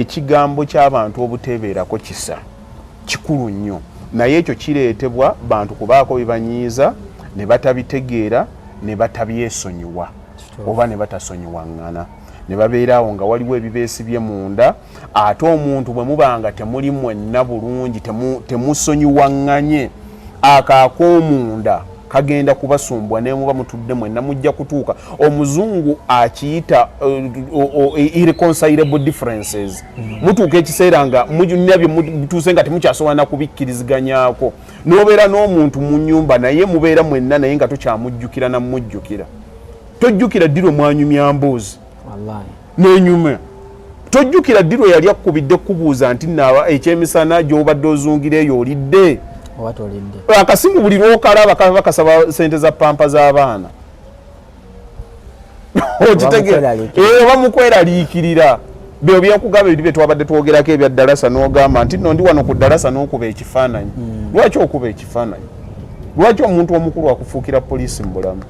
Ekigambo ky'abantu obutebeerako kisa kikulu nnyo, naye ekyo kireetebwa bantu kubaako bibanyiiza ne batabitegeera ne batabyesonyiwa oba ne batasonyiwaŋŋana ne babeeraawo nga waliwo ebibeesibye munda, ate omuntu bwe mubanga temuli mwenna bulungi temusonyiwaŋŋanye akaak'omunda kagenda kubasumbwa ne muba mutudde mwenna mujja kutuuka. Omuzungu akiyita irreconcilable differences. Mutuuka ekiseera nga mujunnya bye mutuuse nga temukyasobola na kubikkiriziganyaako. N'obeera n'omuntu mu nnyumba naye mubeera mwenna naye nga tokyamujjukira na mujjukira. Tojjukira ddi lwe mwanyumya mboozi. Wallahi. N'enyuma. Tojjukira ddi lwe yali akkubidde kubuuza nti naaba ekyemisana gy'obadde ozungira eyo olidde. Akasimu buli lw'okalaba bakasaba sente za pampa z'abaana. Oba mukweraliikirira. Byo byakugamba ebiri bye twabadde twogerako ebya ddalasa n'ogamba nti nno ndi wano ku ddalasa n'okuba ekifaananyi. Lwaki okuba ekifaananyi? Lwaki omuntu omukulu akufuukira poliisi mu bulamu?